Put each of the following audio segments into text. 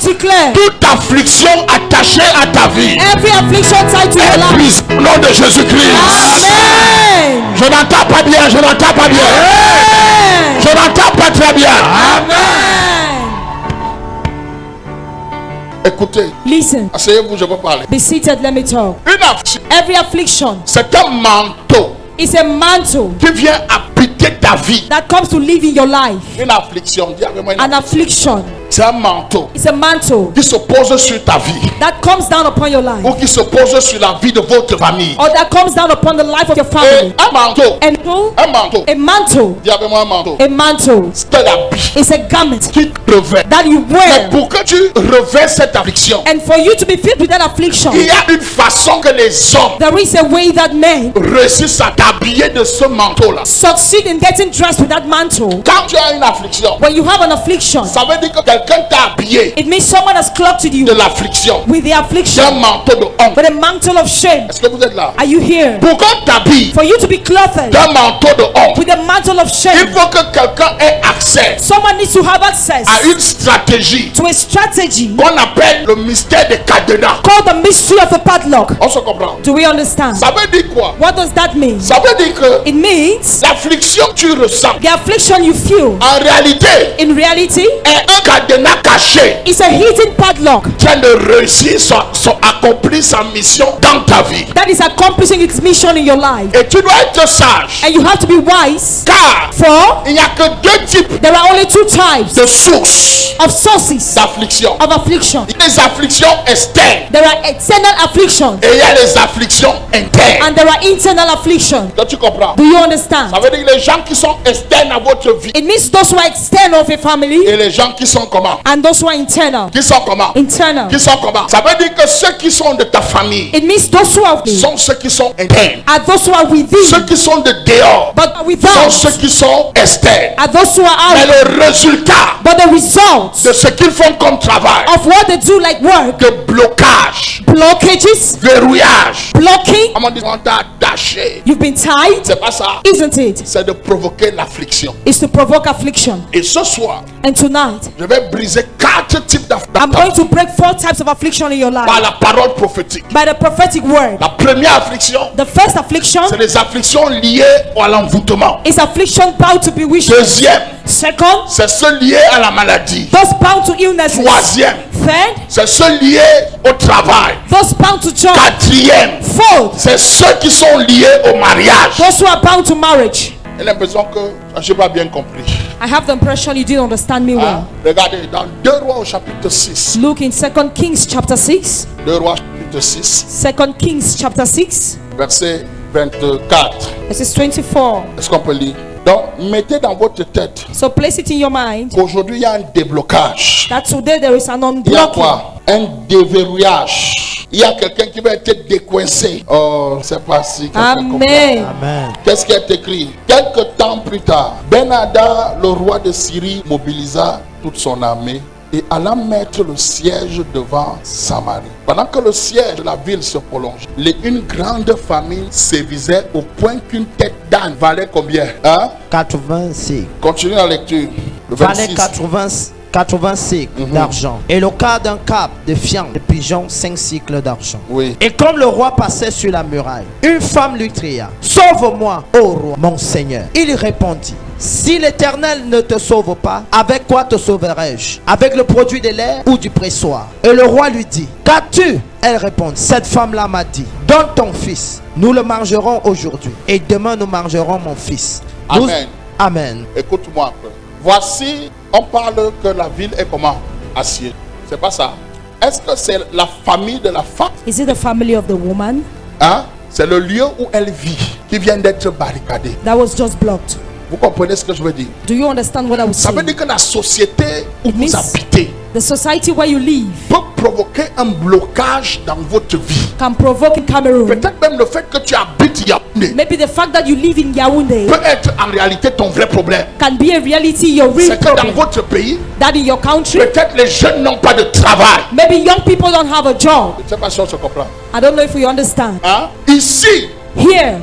declare, toute affliction attachée à ta vie every affliction tied to your est life. brisée au nom de Jésus-Christ. Amen. Je n'entends pas bien, je n'entends pas bien. Amen. Je n'entends pas très bien. Amen. Écoutez, Listen. asseyez-vous, je peux parler. Be seated, let me talk. Une affliction, Every affliction c'est un manteau is a mantle qui vient habiter ta vie. that comes to live in your life. Une affliction, dis avec moi, An affliction c'est un manteau is a mantle qui se pose sur ta vie that comes down upon your life, ou qui se pose sur la vie de votre famille. or that comes down upon the life of your Et family. un manteau, A mantle, dis avec moi un manteau, a mantle c'est un habit is a garment qui te revêt. that you Mais wear. pour que tu revêts cette affliction, And for you to be filled with that affliction, il y a une façon que les hommes there is a way that men réussissent à t'habiller de ce manteau-là. succeed in getting dressed with that mantle. Quand tu as une affliction, When you have an affliction, ça veut dire que quelqu'un t'a habillé it means someone has cloaked you de l'affliction. with the C'est un affliction, manteau de honte. with a mantle of shame. Est-ce que vous êtes là? Are you here? Pour qu'on t'habille For you to be clothed d'un manteau de honte, with a mantle of il shame, faut que quelqu'un ait accès someone needs to have access à une stratégie to a strategy qu'on appelle le mystère des cadenas. called the mystery of the padlock. On se comprend? Do we understand? Ça veut dire quoi? What does that mean? Ça veut dire que It means l'affliction que tu ressens, the affliction you feel en réalité, in reality est un cadenas caché is a hidden padlock qui vient de réussir accomplir sa mission dans ta vie. that is accomplishing its mission in your life. Et tu dois être sage, And you have to be wise, car for il n'y a que deux types there are only two types de sources of sources d'affliction. of affliction. Il y a les afflictions externes There are external afflictions et il y a les afflictions internes. and there are internal afflictions. Là, tu comprends? Do you understand? Ça veut dire que les gens qui sont externes à votre vie It means those who are external of a family et les gens qui sont comment? and those who are internal. Qui sont comment? Internal. Qui sont comment? Ça veut dire que ceux qui sont de ta famille It means those who are sont ceux qui sont internes. those who are within, Ceux qui sont de dehors but sont without ceux qui sont externes. are those who are Mais out. le résultat But the results de ce qu'ils font comme travail, of what they do, like work, de blocage, blockages, verrouillage, blocking, comment dire, on t'a attaché. you've been tied, C'est pas ça. isn't it? C'est de provoquer l'affliction. Is to provoke affliction. Et ce soir, And tonight, je vais briser 4 types I'm going d'affliction to break 4 types of affliction in your par life la parole prophétique. by the prophetic word. La première affliction, The first affliction c'est les afflictions liées à l'envoûtement. is affliction bound to bewitchment. Deuxième, Second, c'est ceux liés à la maladie. those bound to illnesses. Troisième, Third, c'est ceux liés au travail. those bound to job. Quatrième, Fourth, c'est ceux qui sont liés au mariage. those who are bound to marriage. J'ai l'impression que je n'ai pas bien compris. I have the impression you didn't understand me Hein? well. Regardez, dans 2 Rois au chapitre 6. Look in 2 Kings chapter 6. 2 Rois chapitre 6, 2 Kings chapter 6, verset 24. verses 24. Est-ce qu'on peut lire? Donc, mettez dans votre tête So place it in your mind qu'aujourd'hui, il y a un déblocage. that today there is an Il y a unblocking. quoi? Un déverrouillage. Il y a quelqu'un qui va être décoincé. Oh, c'est pas si. quelqu'un comprend. Amen. Amen. Qu'est-ce qui est écrit? Quelque temps plus tard, Ben-Hadad, le roi de Syrie, mobilisa toute son armée et alla mettre le siège devant Samarie. Pendant que le siège de la ville se prolongeait, une grande famine sévisait au point qu'une tête d'âne valait combien? Hein? 86. Continue la lecture. Le Fallait 26. 80 cycles d'argent. Et le quart d'un cap de fientes de pigeons, 5 cycles d'argent. Oui. Et comme le roi passait sur la muraille, une femme lui cria: Sauve-moi, ô roi, mon Seigneur. Il répondit: Si l'Éternel ne te sauve pas, avec quoi te sauverai-je? Avec le produit de l'air ou du pressoir? Et le roi lui dit: Qu'as-tu? Elle répond: Cette femme-là m'a dit: Donne ton fils, nous le mangerons aujourd'hui, et demain nous mangerons mon fils. Amen. Amen. Écoute-moi un peu. Voici, on parle que la ville est comment? Assiette. C'est pas ça. Est-ce que c'est la famille de la femme? Is it the family of the woman Hein? C'est le lieu où elle vit qui vient d'être barricadé. that was just blocked? Vous comprenez ce que je veux dire? Do you understand what I was Ça veut saying? dire que la société où Miss- vous habitez The society where you live peut provoquer un blocage dans votre vie. can provoke in Cameroon. Peut-être même le fait que tu habites Yaoundé Maybe the fact that you live in Yaoundé peut être en réalité ton vrai problème. can be a reality, your real C'est que dans problem. votre pays, That in your country, peut-être les jeunes n'ont pas de travail. maybe young people don't have a job. Je ne sais pas si on se comprend. I don't know if you understand. Hein? Ici, Here,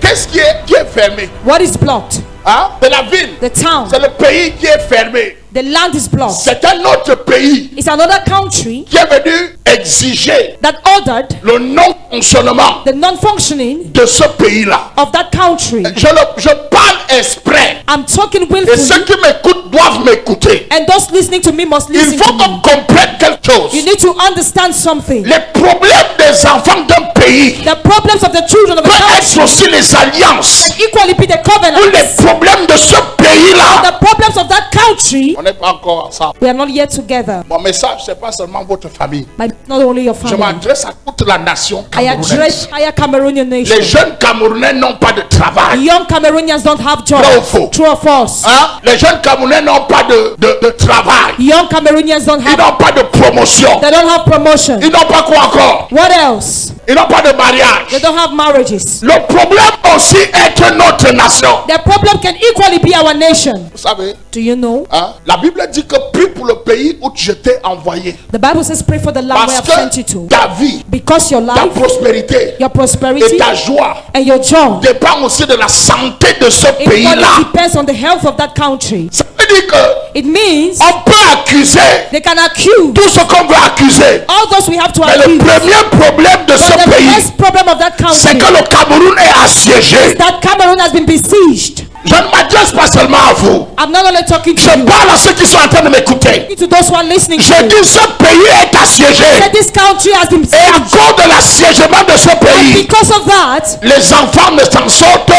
qu'est-ce qui est fermé? what is blocked? Hein? C'est la ville. The town. C'est le pays qui est fermé. The land is blocked. C'est un autre pays It's another country qui est venu exiger that ordered le non-fonctionnement the non-functioning de ce pays-là. of that country. Je parle exprès. I'm talking Et ceux willfully, qui m'écoutent doivent m'écouter. and those listening to me must Il listen faut to qu'on me. comprenne quelque chose. You need to understand something. Les problèmes des enfants d'un pays The problems of the children of a peuvent être country aussi les alliances equally be the ou les covenants. problèmes de ce pays-là. The problems of that country, On n'est pas encore ensemble. we are not yet together. Mon message, c'est pas seulement votre famille. But not only your Je family. m'adresse à toute la nation I address camerounaise. entire Cameroonian nation. Les jeunes Camerounais n'ont pas de travail. Young Cameroonians don't have Vrai ou jobs. faux? True or false? Hein? Les jeunes Camerounais n'ont pas de travail. Young Cameroonians don't Ils have. n'ont pas de promotion. They don't have promotion. Ils n'ont pas quoi encore? What else? Ils n'ont pas de They mariage. don't have marriages. Le problème aussi est notre nation. The problem can equally be our nation. Vous savez, Do you know? hein? La Bible dit que prie pour le pays où tu étais envoyé. The Bible says, pray for the land where Parce I've sent you que to. ta vie, Because your ta life, prospérité your et prosperity, ta joie and your joy, dépend aussi de la santé de ce it pays-là. only depends on the health of that country. Ça veut dire que It means on peut accuser they can accuse tout ce qu'on veut accuser. all those we have to Mais le accuse. premier problème de But ce the pays, first problem of that c'est country que le Cameroun est assiégé. that Cameroon has been besieged. Je ne m'adresse pas seulement à vous. I'm not only talking to Je you, parle à ceux qui sont en train de m'écouter. to those who are listening to Je me. dis ce pays est assiégé. That this country has been Et à besieged. cause de l'assiégement de ce And pays, because of that, les enfants ne s'en sortent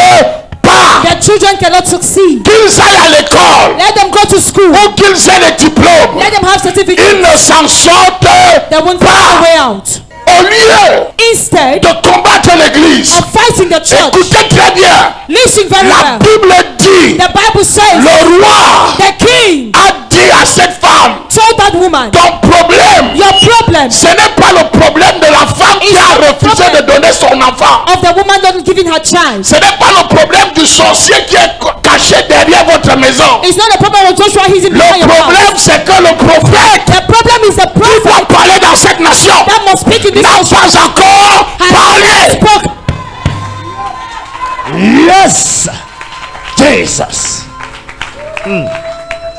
pas. their children cannot succeed. Qu'ils aillent à l'école Let them go to school. ou qu'ils aient des diplômes, Let them have certificates. ils ne s'en sortent They won't find a pas. way out. Au lieu Instead de combattre l'église, of fighting the church, écoutez très bien, listen very la well. Bible dit, The Bible says le roi the king a dit à cette femme, told that woman, ton problème, your problem ce n'est pas le problème de la femme qui a refusé de donner son enfant. of the woman not giving her child. Ce n'est pas le problème du sorcier qui est caché derrière votre maison. It's not the problem of Joshua, he's in behind Le your problème, house. c'est que le prophète The problem is the qui doit prophet parler dans cette nation that must speak in this n'a nation pas encore has parlé. spoken. Yes. Jesus.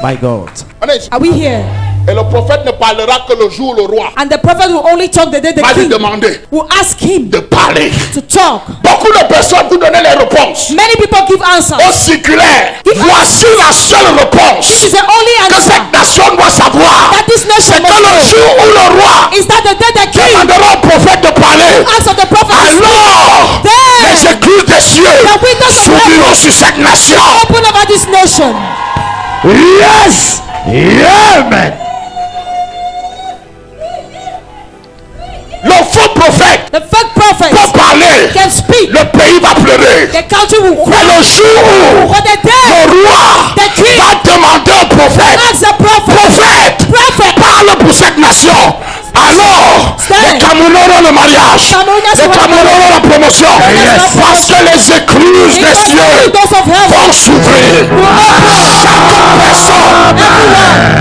My God. On est ici. Are we here? Et le prophète ne parlera que le jour où le roi And the prophet will only talk the day the va lui king demander will ask him de parler. to talk. Beaucoup de personnes vous donnent les réponses Many people give answers. aussi claires. Voici la seule réponse This is the only que answer cette nation doit savoir. that this nation C'est que must le know. jour où le roi Is that the day the king demandera au prophète de parler, asks of the prophet to speak, alors then les écluses des cieux the windows of s'ouvriront heaven sur cette nation. open over this nation. Yes. Amen. Le faux prophète The fake prophet peut parler, can speak. le pays va pleurer. The country will Mais cry. le jour où For the day le roi the king va demander au prophète, asks the prophet, prophète, parle pour cette nation. Alors, les Camerounais auront le mariage, les Camerounais auront la promotion, parce que les écluses des cieux windows of heaven vont s'ouvrir. Chaque personne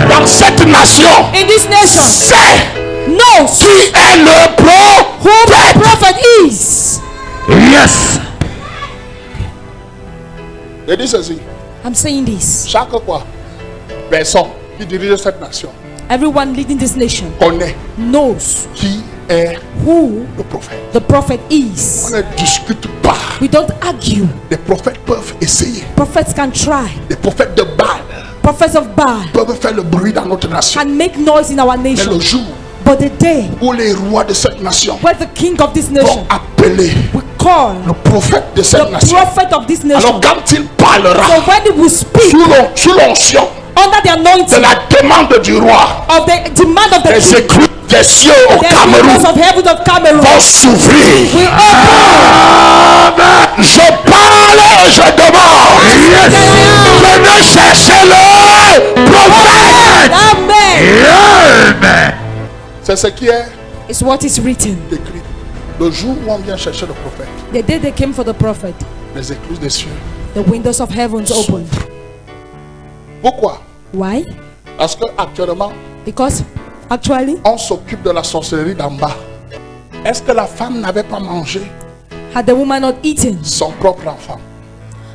dans cette nation in this nation sait knows qui est le who the prophète. prophet is. Yes. Je dis ceci, I'm saying this. chaque personne qui dirige cette nation Everyone leading this nation connaît knows qui est who le prophète. the prophet is. On ne discute pas. We don't argue. Les prophètes peuvent essayer. Prophets can try. Les prophètes de Baal Prophets of Baal peuvent faire le bruit dans notre nation. can make noise in our Mais nation. le jour But the day où les rois de cette nation where the king of this vont nation appeler will call le prophète de cette the nation, prophet of this alors nation, quand il parlera so when he will speak sous l'onction under the de anointing la demande du roi, of the demand of the les king, écluses des cieux au the Cameroun windows of heaven of Cameroon vont s'ouvrir. will open. Je parle et je demande. Venez chercher le prophète. Amen. C'est ce qui est It's what is written. écrit. Le jour où on vient chercher le prophète, The day they came for the prophet, les écluses des cieux. the windows of heavens opened. Pourquoi? Why? Parce que actuellement, Because actually, on s'occupe de la sorcellerie d'en bas. Est-ce que la femme n'avait pas mangé had the woman not eaten son propre enfant?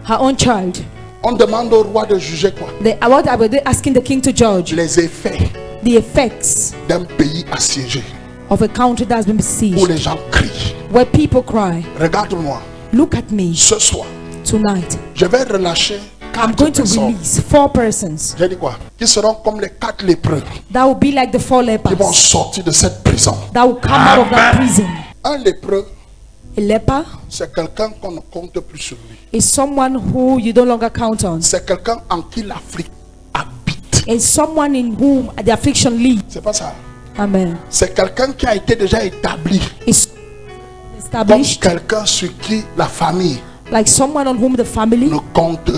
her own child? On demande au roi de juger quoi? What are they asking the king to judge? Les effets The effects d'un pays assiégé of a country that has been où besieged, les gens crient. where people cry. Regarde-moi, Look at me ce soir, tonight. je vais relâcher I'm 4 going to personnes. release 4 persons J'ai dit quoi? Qui seront comme les 4 lépreux that will be like the 4 qui vont lepers sortir de cette prison. that will come out of that prison. Un lépreux, A leper c'est quelqu'un qu'on ne compte plus sur lui. is someone who you no longer count on. C'est quelqu'un en qui l'Afrique habite. It's someone in whom the affliction leads. C'est pas ça. Amen. C'est quelqu'un qui a été déjà établi It's comme established quelqu'un sur qui la famille like someone on whom the family ne compte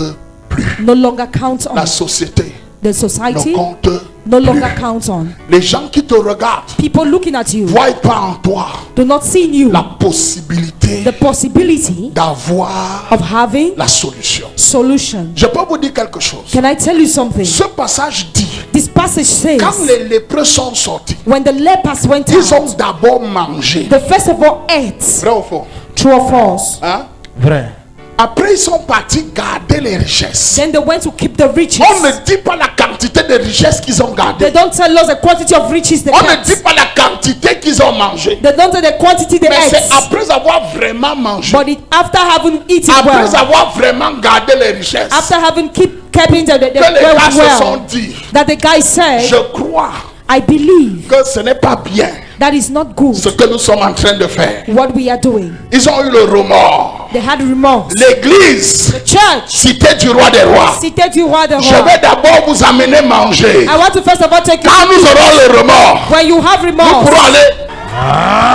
plus. no longer counts on. La société The ne society compte no plus. longer counts on. Les gens qui te regardent People looking at you ne voient pas en toi do not see in you la possibilité the possibility d'avoir of having la solution. solution. Je peux vous dire quelque chose. Can I tell you something? Ce passage dit, This passage says quand les lépreux sont sortis, when the lepers went ils ont out, d'abord mangé. they first of all ate. Vrai ou faux? True or false? Hein? Vrai. Après, ils sont partis garder les richesses. Then they went to keep the riches. On ne dit pas la quantité de richesses qu'ils ont They gardées. don't tell us the quantity of riches they On ne kept. dit pas la quantité qu'ils ont mangé. They don't tell the quantity they Mais c'est ate. après avoir vraiment mangé, But after having eaten après well, avoir vraiment gardé les richesses, after having kept in the que les gars se sont well, dit, that the guy said, je crois I believe que ce n'est pas bien that is not good ce que nous sommes en train de faire. what we are doing. Ils ont eu le remords. They had remorse. L'église, The church, cité du roi des rois, seated you while the je vais d'abord vous amener manger. I want to first of all take you. Quand nous aurons le remords, When you have nous remorse, pourrons aller.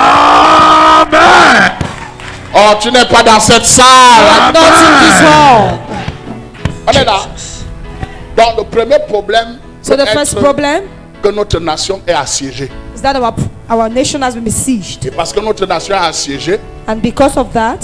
Amen. Oh, tu n'es pas dans cette salle. not in this hall. On est là. Donc le premier problème, So the peut first être problem que notre nation est assiégée. is that our nation has been besieged. Et parce que notre nation est assiégée, And because of that,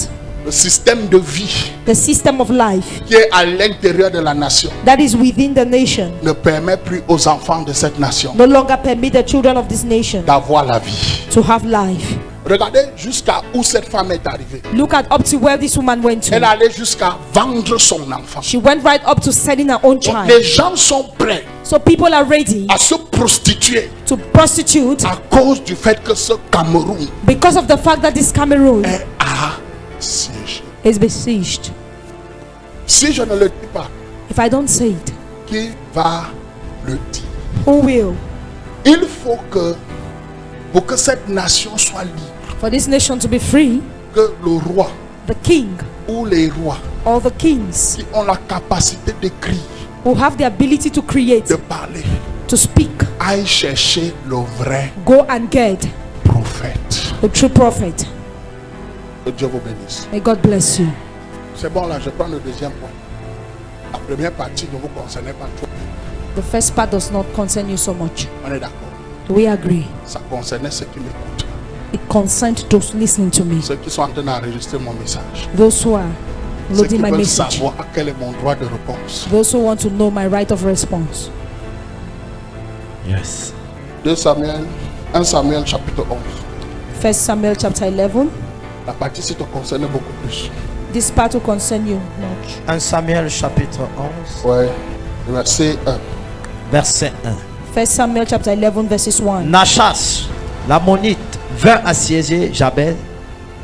le système de vie the system of life qui est à l'intérieur de la nation that is within the nation ne permet plus aux enfants de cette nation no longer permit the children of this nation d'avoir la vie. to have life. Regardez jusqu'à où cette femme est arrivée. Look at up to where this woman went Elle to. allait jusqu'à vendre son enfant. She went right up to selling her own Donc, child. les gens sont prêts So people are ready à se prostituer to prostitute à cause du fait que ce Cameroun because of the fact that this Cameroon est assiégé. is besieged. Si je ne le dis pas, If I don't say it, qui va le dire? who will? Il faut que, pour que cette nation soit libre, For this nation to be free, que le roi the king ou les rois or the kings qui ont la capacité d'écrire, who have the ability to create, de parler, to speak, aillent chercher le vrai go and get prophète. the true prophet. Que Dieu vous bénisse. May God bless you. C'est bon là, je prends le deuxième point. La première partie ne vous concernait pas trop. The first part does not concern you so much. On est d'accord. Do we agree? Ça concernait ceux qui m'écoutent. It concerns those listening to me, Ceux qui sont en train d'enregistrer mon message. those who are Ceux qui loading my veulent message, savoir quel est mon droit de réponse. those who want to know my right of response. Yes. 2 Samuel, 1 Samuel chapitre 11. 1 Samuel chapter 11. La partie ci te concernait beaucoup plus. This part will concern you much. 1 Samuel chapitre 11, Ouais. Verset 1. verset 1. 1 Samuel chapter 11 verses 1. Nachash, l'ammonite, vint assiéger Jabez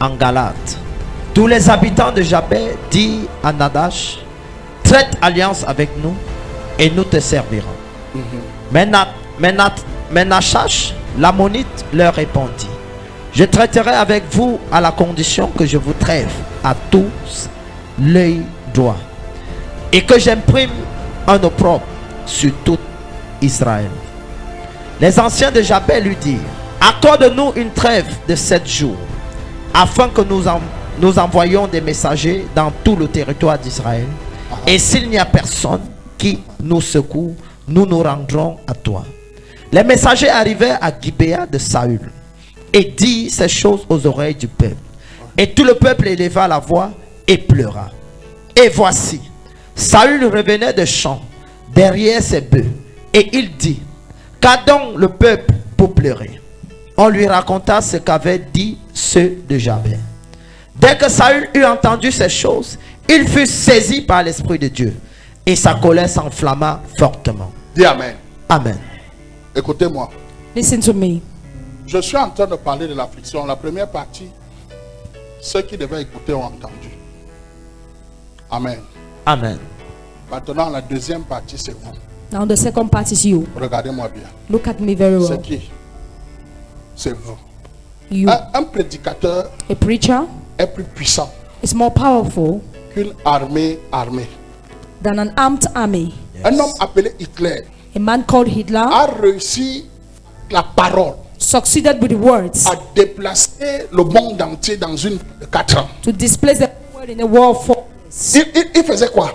en Galate. Tous les habitants de Jabez dirent à Nadash, traite alliance avec nous et nous te servirons. Mais Nachash, l'ammonite, leur répondit, je traiterai avec vous à la condition que je vous trêve à tous l'œil droit et que j'imprime un opprobre sur tout Israël. Les anciens de Jabez lui dirent, accorde-nous une trêve de 7 jours, afin que nous envoyions des messagers dans tout le territoire d'Israël. Et s'il n'y a personne qui nous secoue, nous nous rendrons à toi. Les messagers arrivèrent à Gibéa de Saül et dirent ces choses aux oreilles du peuple. Et tout le peuple éleva la voix et pleura. Et voici, Saül revenait de champ derrière ses bœufs. Et il dit, qu'a donc le peuple pour pleurer? On lui raconta ce qu'avaient dit ceux de Jabez. Dès que Saül eut entendu ces choses, il fut saisi par l'Esprit de Dieu. Et sa colère s'enflamma fortement. Dis Amen. Amen. Écoutez-moi. Listen to me. Je suis en train de parler de l'affliction. La première partie, ceux qui devaient écouter ont entendu. Amen. Amen. Maintenant, la deuxième partie, c'est vous. Now the second part is you. Regardez-moi bien. Look at me very C'est well. qui? C'est vous. You, Un prédicateur a preacher, est plus puissant is more powerful qu'une armée armée. than an armed army. Un homme appelé Hitler A man called Hitler a réussi la parole succeeded with the words à déplacer le monde entier dans une 4 ans. to displace the word in a war of 4 years. Il faisait quoi?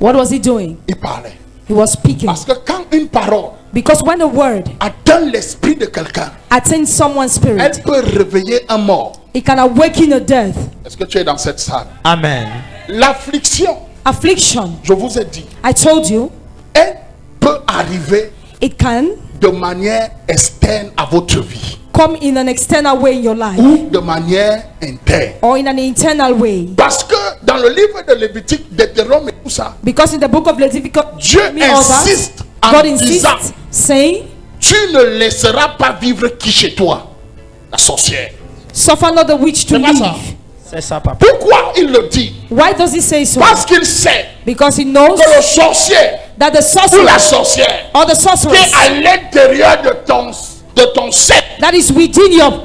What was he doing? Il parlait. He was speaking. Parce que quand une parole Because when a word atteint l'esprit de quelqu'un, attains someone's spirit, elle peut réveiller un mort. it can awaken a death. Est-ce que tu es dans cette salle? Amen. L'affliction, Affliction, je vous ai dit, I told you, elle peut arriver it can de manière externe à votre vie come in an external way in your life ou de manière interne. or in an internal way. Parce que dans le livre de Lévitique, Deutéronome et tout ça, Because in the book of Leviticus, Dieu me others, insiste en God disant, insists, saying, tu ne laisseras pas vivre qui chez toi? La sorcière. suffer not the witch to C'est pas ça. live. C'est ça, papa. Pourquoi il le dit? Why does he say so? Parce qu'il sait Because he knows que le sorcier that the ou la sorcerer sorcière or the qui est sorceress à l'intérieur de ton sein that is within your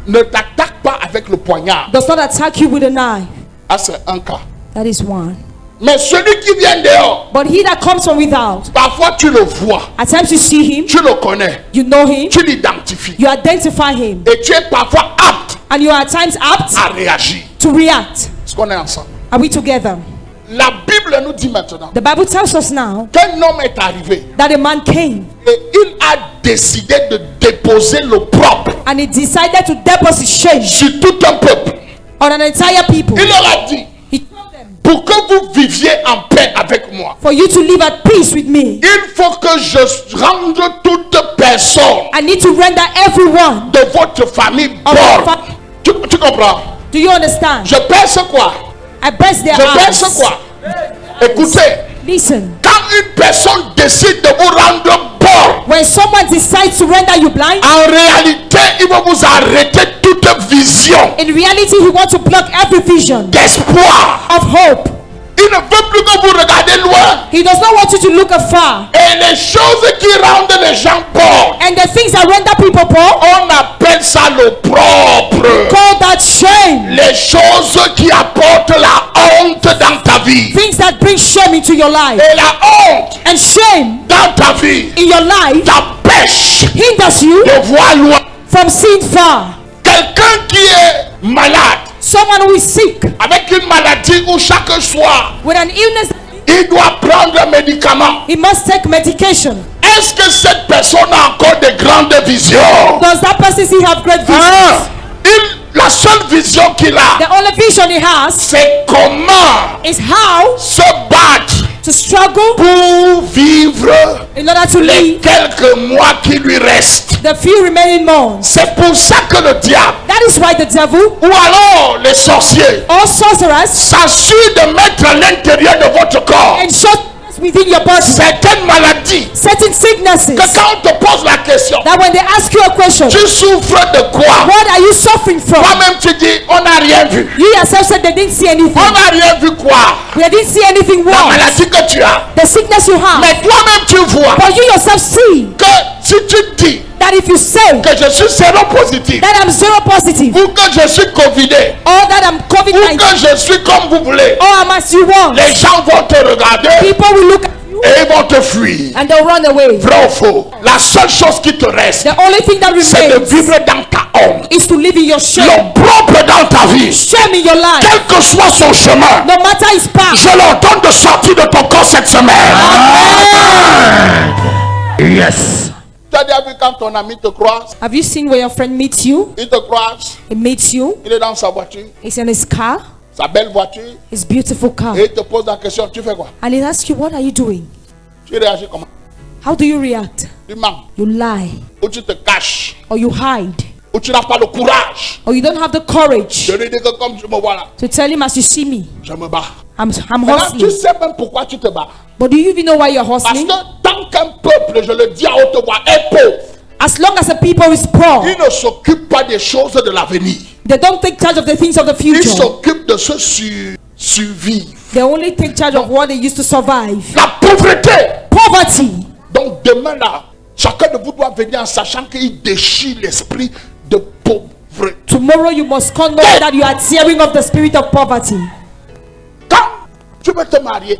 ne t'attaque pas avec le poignard. does not attack you with a knife. Ah, c'est un cas. That is one. Mais celui qui vient dehors, But he that comes from without, parfois tu le vois, at times you see him, tu le connais, you know him, tu l'identifies. you identify him, Et tu es parfois apte and you are at times apt à réagir. to react. Est-ce qu'on est ensemble? Are we together? La Bible nous dit maintenant The Bible tells us now qu'un homme est arrivé that a man came et il a décidé de déposer le propre and he decided to deposit shame sur tout un peuple. on an entire people. Il leur a dit, He told them, pour que vous viviez en paix avec moi, for you to live at peace with me, il faut que je rende toute personne I need to render everyone de votre famille of your bonne. family. Tu comprends? Do you understand? Je perce quoi? I bless their Je perce eyes. quoi? Écoutez, Listen, quand une personne décide de vous rendre bon, when someone decides to render you blind, en réalité, il va vous arrêter toute vision in reality he wants to block every vision d'espoir. of hope. Il ne veut plus que vous regardez loin. He does not want you to look afar. Et les choses qui rendent les gens pauvres, And the things that render people poor, on appelle ça le propre. call that shame. Les choses qui apportent la honte dans ta vie. Things that bring shame into your life. Et la honte And shame dans ta vie in your life t'empêche hinders you de voir loin. from seeing far. Quelqu'un qui est malade, Someone who is sick avec une maladie où chaque soir, with an illness, il doit prendre un médicament. he must take medication. Est-ce que cette personne a encore de grandes visions? Does that person still have great visions? La seule vision qu'il a, The only vision he has c'est comment is how se battre to struggle pour vivre in order to les live quelques mois qui lui restent. the few remaining months. C'est pour ça que le diable, That is why the devil ou alors les sorciers, or sorcerers s'assurent de mettre à l'intérieur de votre corps ensure within your body certaines maladies certain sicknesses que quand on te pose la question, that when they ask you a question, tu souffres de quoi? what are you suffering from? Toi-même tu dis, on n'a rien vu. You yourself said they didn't see anything. On n'a rien vu quoi? They didn't see anything La wrong. maladie que tu as. The sickness you have. Mais toi-même tu vois But you yourself see que si tu dis that if you say que je suis séropositif that I'm zero positive ou que je suis covidé or that I'm ou COVID-19 que je suis comme vous voulez, or I'm as you want, les gens vont te regarder people will look at you et ils vont te fuir. and they'll run away. Vrai ou faux? La seule chose qui te reste, The only thing that c'est de remains vivre dans ta honte. is to live in your shame. Le propre dans ta vie, Shame in your life. quel que soit son chemin, No matter his path. je l'ordonne de sortir de ton corps cette semaine. Yes. Tu as déjà vu quand ton ami te croise, Have you seen where your friend meets you? il te croise, He meets you. il est dans sa voiture, He's in his car, sa belle voiture, his beautiful car, et il te pose la question, tu fais quoi? and he asks you, "What are you doing?" Tu réagis comment? How do you react? Tu mens, You lie, ou tu te caches, or you hide, ou tu n'as pas le courage or you don't have the courage de lui dire que comme tu me vois là, to tell him as you see me, je me bats. I'm Maintenant, tu hustling. sais même pourquoi tu te bats. But do you even know why you're Parce hustling? que tant qu'un peuple, je le dis à haute voix, est pauvre, As long as a people is poor, il ne s'occupe pas des choses de l'avenir. they don't take charge of the things of the Il future. s'occupe de ce survivre. They only take charge of what they used to survive. La pauvreté. Poverty. Donc demain là, chacun de vous doit venir en sachant qu'il déchire l'esprit de pauvreté. Tomorrow you must know that you are tearing off the spirit of poverty. Quand tu veux te marier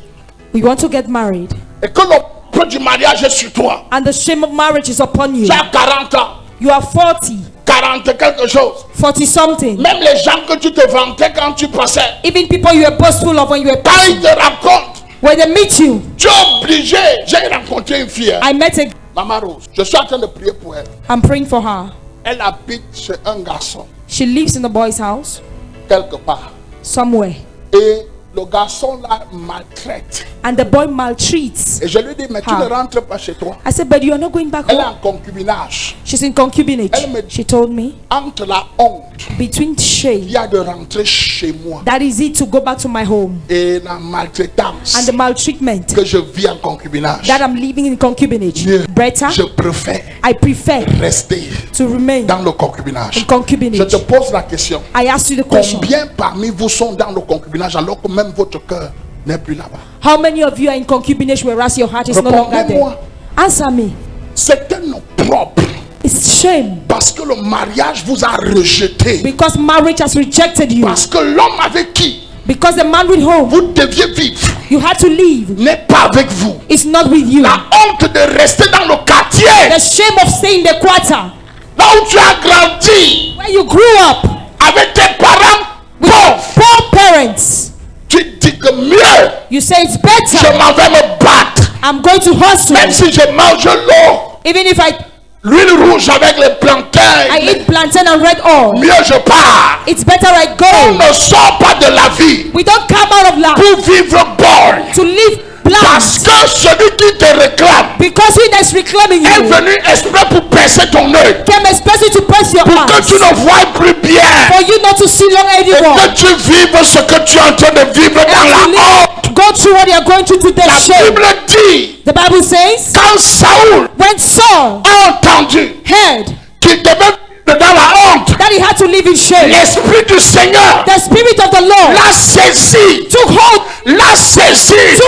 We want to get married, et que le peu du mariage est sur toi, and the shame of marriage is upon you. tu as 40 ans, You are 40, 40 quelque chose. 40 something. Même les gens que tu te vantais quand tu passais, Even people you were boastful of when you were quand ils passing, te rencontrent, when they meet you. tu es obligé. J'ai rencontré une fille, I met a, Maman Rose. Je suis en train de prier pour elle. I'm praying for her. Elle habite chez un garçon, She lives in the boy's house quelque part. somewhere, Et le garçon la maltraite. and the boy maltreats. Et je lui dis, mais tu Ah. ne rentres pas chez toi. I said, but you are not going back Elle est home. en concubinage. She's in concubinage. She told me, Entre la honte, between il shame, y a de rentrer chez moi that is it to go back to my home, et la maltraitance and the maltreatment que je vis en concubinage. that I'm living in concubinage. Mieux, Better, je préfère I prefer rester to remain dans le concubinage. in Je concubinage. te pose la question. I asked you the question. Combien parmi vous sont dans le concubinage alors que même votre cœur n'est plus là-bas? How many of you are in concubinage whereas your heart is no longer there? Répondez-moi. Answer me. C'est un propre It's shame parce que le mariage vous a rejeté. because marriage has rejected you. Parce que l'homme avec qui Because the man with whom vous deviez vivre you had to leave n'est pas avec vous. is not with you. La honte de rester dans le quartier, The shame of staying in the quarter là où tu as grandi where you grew up avec tes parents with pauvres, poor parents. tu dis que mieux, You say it's je better. m'en vais me battre. I'm going to hustle. Même si je mange l'eau, Even if l'huile rouge avec les plantains, I eat plantain and red oil, mieux je pars. it's better I On go. ne sort pas de la vie We don't come out of life pour vivre borgne. to live Parce blind. que celui qui te réclame Because he that's reclaiming est you venu exprès pour percer ton œil, came especially to press your pour que eyes, tu ne vois plus bien for you not to see long et anymore, que tu vives ce que tu es en train de vivre dans and to la honte. live, go through what you are going through to the La shame. Bible dit, The Bible says, quand Saoul when Saul a entendu heard qu'il devait vivre dans la honte, that he had to live in shame, l'Esprit du Seigneur the Spirit of the Lord l'a saisi, took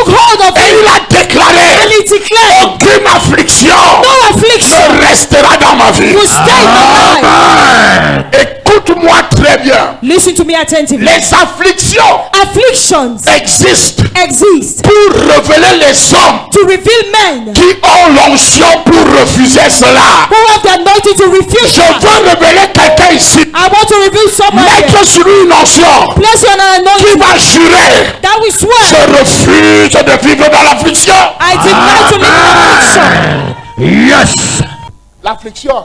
hold of et him, il a déclaré, and he declared, aucune affliction no affliction ne restera dans ma vie. will stay in my life. Amen. Écoute-moi très bien. Listen to me attentively. Les afflictions Afflictions existent exist pour révéler les hommes to reveal men qui ont l'onction pour refuser cela. who have the anointing to refuse Je that. veux révéler quelqu'un ici. I want to reveal someone here. Mettre sur lui une onction Place you on an qui anointing va jurer. that will Je swear, refuse de vivre dans l'affliction. I deny to live in affliction. Yes. L'affliction,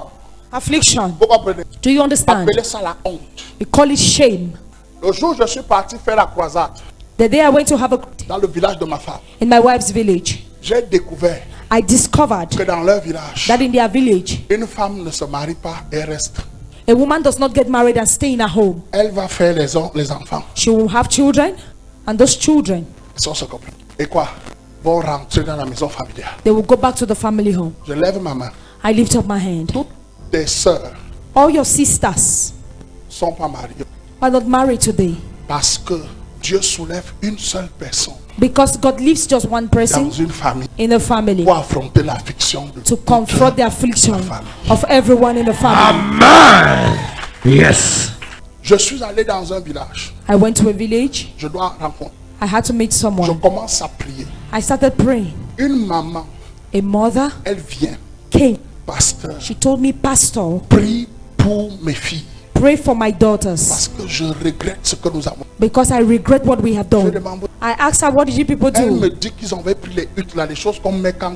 Affliction. vous comprenez? Do you understand? Appelez ça la honte. We call it shame. Le jour où je suis parti faire la croisade The day I went to have a dans le village de ma femme, in my wife's village, j'ai découvert I discovered que dans leur village, that in their village, une femme ne se marie pas et reste. a woman does not get married and stay in a home. Elle va faire les enfants. She will have children, and those children, Ils se complètent. Et quoi? Vont rentrer dans la maison familiale. they will go back to the family home. Je lève ma main. I lift up my hand. Toutes tes sœurs All your sisters sont pas mariées are not married today parce que Dieu soulève une seule personne because God leaves just one person dans une famille in a family pour affronter l'affliction de to toute confront the la affliction famille. of everyone in the family. Amen. Yes. Je suis allé dans un village. I went to a village. Je dois rencontrer. I had to meet Je someone. commence à prier. I started praying. Une maman, A mother elle vient. came. Pasteur, She told me, Pastor, prie pour mes filles. pray for my daughters Parce que je regrette ce que nous avons. because I regret what we have Je done. demande. I asked her, what did you people Elle me do? dit qu'ils avaient pris les huttes là, les choses qu'on met quand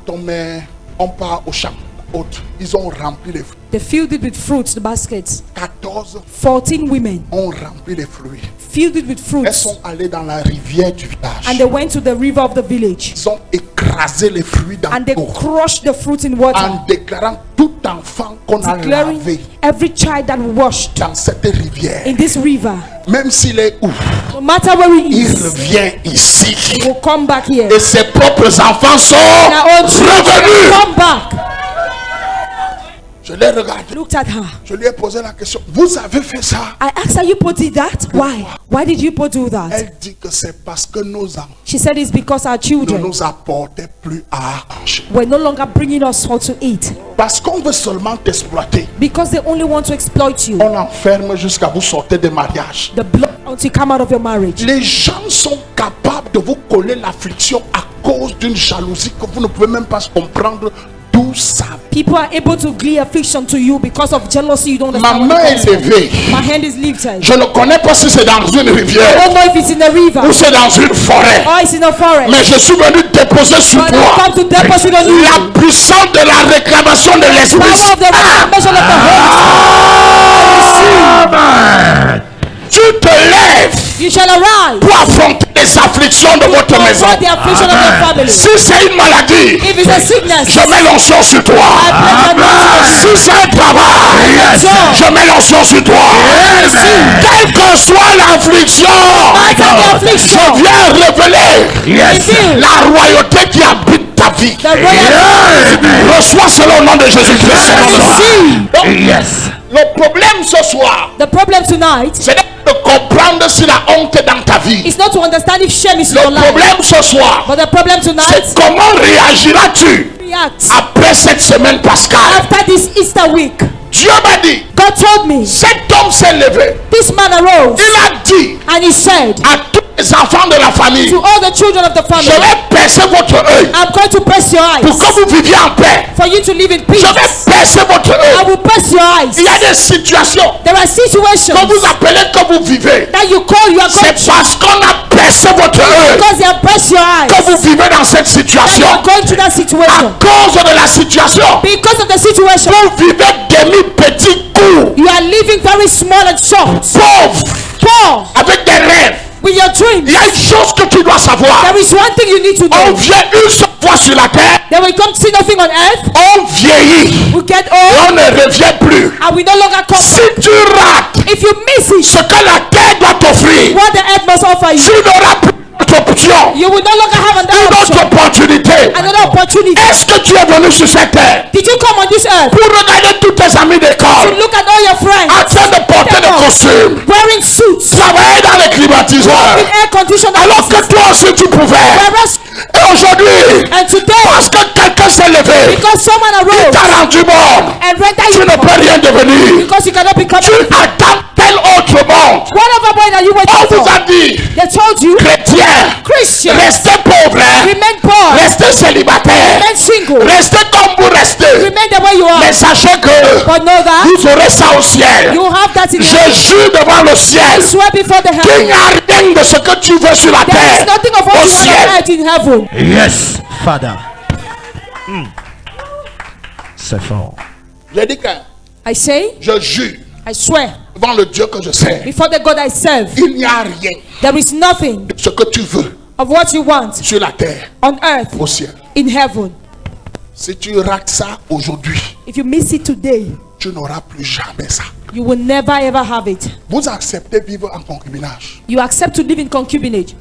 on part au champ. Autres. Ils ont rempli les fruits. They filled it with fruits, the baskets. 14 14 women ont rempli les fruits. filled it with Elles fruits. sont allées dans la rivière du village. And they went to the river of the village. Ils ont écrasé les fruits dans And they l'eau. crushed the fruits in water, En déclarant tout enfant qu'on a declaring lavé every child that washed dans cette rivière in this river même s'il est où, No matter where he il is, revient ici. he will come back here. Et ses propres enfants sont And our own children revenus. come back. Je l'ai regardé. Looked at her. Je lui ai posé la question. Vous avez fait ça? I asked her, you both did that? Why? Why did you both do that? Elle dit que c'est parce que nos enfants She said it's because our ne children nous apportaient plus à manger. were no longer bringing us what to eat. Parce qu'on veut seulement t'exploiter. Because they only want to exploit you. On enferme jusqu'à vous sortir des mariages. The blood until you come out of your marriage. Les gens sont capables de vous coller l'affliction à cause d'une jalousie que vous ne pouvez même pas comprendre d'où ça vient. People are able to glee affliction to you because of jealousy. You don't Ma understand. main where it est comes from. levée. My hand is lifted. Je ne connais pas si c'est dans une I rivière don't know if it's in a river ou c'est dans une forêt. or it's in a forest. Mais je suis venu déposer sur But I toi come to deposit on you la puissance de la réclamation de l'esprit. power of the reclamation of the Holy Amen. Tu te lèves Spirit. You shall arise pour affronter les afflictions de votre maison. for the affliction of your family. Si c'est une maladie, If it's a sickness, je mets l'onction sur toi. I pray that Si c'est un travail, je mets l'onction sur toi. Quelle que soit l'affliction, je viens révéler la royauté qui habite ta vie. the royal Reçois cela au nom de Jésus-Christ. Donc, le problème ce soir, The problem tonight c'est de comprendre si la honte est dans ta vie. is not to understand if shame is in Le your life, problème ce soir, but the problem tonight c'est comment réagiras-tu reacts après cette semaine pascale. after this Easter week. Dieu m'a dit, God told me, cet homme s'est levé. this man arose Il a dit and he said à tous les enfants de la famille, to all the children of the je family, vais percer votre œil I'm going to press your pour eyes que vous viviez en paix. for you to live in Je peace. vais percer votre I œil. will press your eyes. Il y a des situations There are situations que vous appelez que vous vivez. that you call you are going C'est to parce qu'on a percé votre œil because they have pressed your eyes que vous vivez dans cette that you situation. are going through that À situation. cause de la situation, Because of the situation, vous vivez demi-petits coups, you are living very small and short. pauvres, Poor avec des rêves. with your dreams. Il y a une chose que tu dois savoir. There is one thing you need to On know. vient une seule fois sur la terre, Then we come to see nothing on earth. on vieillit We get et old on ne revient plus. and we no longer come. Si tu rates If you miss it, ce que la terre doit t'offrir, what the earth must offer tu you, n'auras plus d'autre option, you will no longer have une another autre option, opportunité. another opportunity. Est-ce que tu es venu sur cette terre Did you come on this earth pour regarder tous tes amis to d'école look at all your friends en train de porter des costumes, wearing suits, travailler dans les climatiseurs, in air conditioned alors que houses? toi aussi tu pouvais? Whereas, Et aujourd'hui, and today, parce que quelqu'un s'est levé, because someone il arose t'a rendu mort, and render tu you ne peux rien devenir. because you cannot become Tu attends tel autre monde. whatever boy that you On waiting vous for. a dit, They told you, chrétien, Christian, restez pauvre, hein. remain poor, Restez célibataire, remain single, restez comme vous restez. remain the way you are. Mais sachez que But know that vous aurez ça au ciel. you have that in Je your jure devant le ciel swear before the qu'il heaven. n'y a rien de ce que tu veux sur la There is terre nothing of what au you want ciel. on earth in heaven. Yes, Father. C'est fort. J'ai dit que I say, je jure I swear devant le Dieu que je sais, before the God I serve, il n'y a rien there is nothing de ce que tu veux of what you want sur la terre on earth au ciel. in heaven. Si tu rates ça aujourd'hui, If you miss it today, tu n'auras plus jamais ça. you will never ever have it. Vous acceptez vivre en concubinage. You accept to live in concubinage.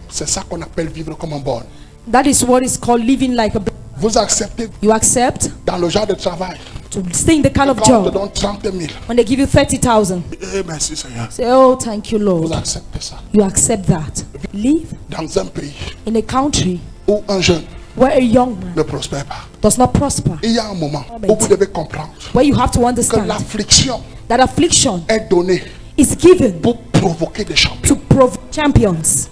C'est ça qu'on appelle vivre comme un bon. That is what is called living like a. Vous acceptez You accept dans le genre de travail. to stay in the kind of Quand on te job donne 30 000. when they give you 30,000. Eh, merci Seigneur. Say, oh, thank you, Vous Lord. acceptez ça. You accept that. Live Dans un pays in a country où un jeune where a young man ne prospère pas. does not prosper, Il y a un moment où vous devez comprendre where you have to que understand l'affliction that affliction est donnée is given pour provoquer des champions. to provoke champions.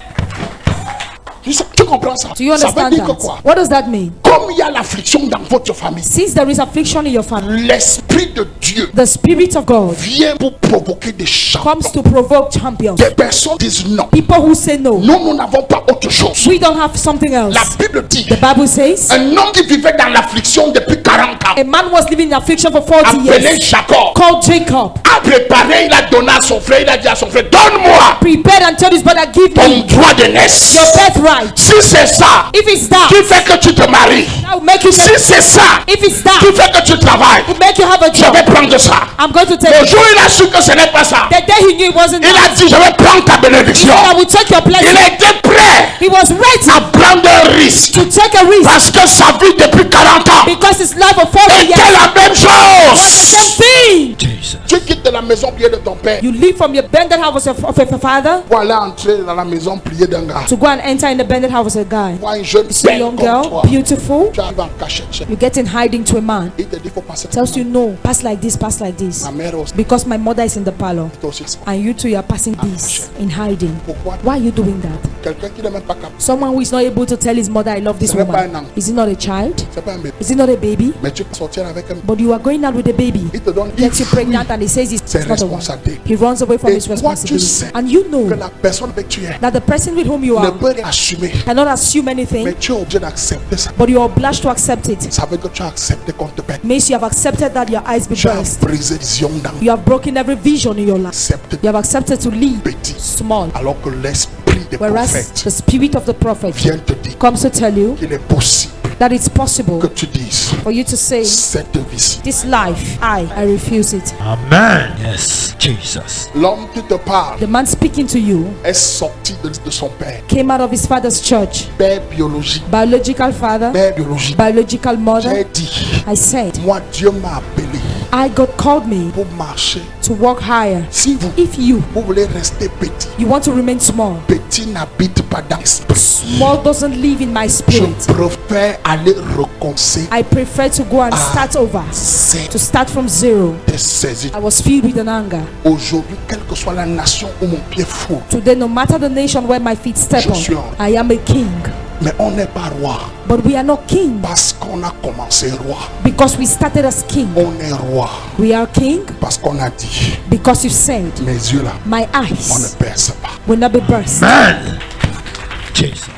Tu comprends ça? Do you Ça veut understand dire que that? quoi? What does that mean? Comme il y a l'affliction dans votre famille, Since there is affliction in your family, l'Esprit de Dieu the Spirit of God vient pour provoquer des champions. comes to provoke champions. Des personnes disent non. People who say no, Nous n'avons pas autre chose. we don't have something else. La Bible dit, The Bible says un homme qui vivait dans l'affliction depuis 40 ans, a man was living in affliction for 40 appelé years, Jacob, called Jacob, a préparé, il a donné à son frère, il a dit à son frère, donne-moi prepared and told his brother, give ton me droit de naissance. your birthright. Si c'est ça If it's that, qui fait que tu te maries, that will make you si c'est ça if it's that, qui fait que tu travailles, will make you have a je job. vais prendre ça. I'm going to take Le it. jour où il a su que ce n'est pas ça, The day he knew it wasn't il a that, dit je vais prendre ta he bénédiction. said, I will take your Il blessing. était prêt He was ready à prendre un risque to take a risk parce que sa vie depuis 40 ans because his life of 40 était years. la même chose. Same thing. Tu quittes de la maison prière de ton père You leave from your bended house of your father pour aller entrer dans la maison prière d'un gars. to go and enter in the bended house of a guy. Vois une jeune You see a belle young comme girl, toi. beautiful. Tu arrives en cachette. You get in hiding to a man. Il te dit faut passer. Tells you no, pass like this, pass like this. Ma mère aussi. Because my mother is in the parlor Toi aussi. and you two are passing this in hiding. Pourquoi? Why are you doing that? Quelqu'un qui n'est même pas capable. Someone who is not able to tell his mother, I love this woman. Is he not a child? C'est pas un bébé. Is he not a baby? Mais tu peux sortir avec un. But you are going out with a baby. Il te donne. Gets you pregnant and he says it's C'est not a woman. responsabilité. He runs away from Et his toi, tu responsibility. sais And you know Que la personne avec qui tu es that the person with whom you ne are peut rien assumer. cannot assume Mais anything, tu es obligé d'accepter ça. but you are obliged to accept it. Ça veut dire que tu as accepté qu'on te paie. Means you have accepted that your eyes be Tu as burst. brisé vision dans You have broken every vision in your life. accepté You have accepted to live petit. small. Alors que l'esprit des Whereas prophètes the spirit of the prophet vient te dire comes to tell you qu'il est possible that it's possible que tu dises for you to say, cette vie. this life, I refuse it. Amen. Yes, Jesus. L'homme qui te parle The man speaking to you est sorti de son père. came out of his father's church. Père biologique. Biological father, Père biologique. biological J'ai mother. dit, I said, moi Dieu m'a appelé God called me pour marcher. to walk higher. Si vous, If you vous voulez rester petit, you want to remain small, petit n'habite pas dans l'esprit. small doesn't live in my Je spirit. préfère aller recommencer I prefer to go and start over, c'est to start from zero. de saisir. I was filled with an anger. Aujourd'hui, quelle que soit la nation où mon pied fout, Today, no matter the nation where my feet step Je suis on, un- I am a king. mais on n'est pas roi But we are not king parce qu'on a commencé roi. because we started as king. On est roi We are king parce qu'on a dit, because you said, mes yeux là, my on ne eyes perce pas. will not be burst. Amen. Jesus.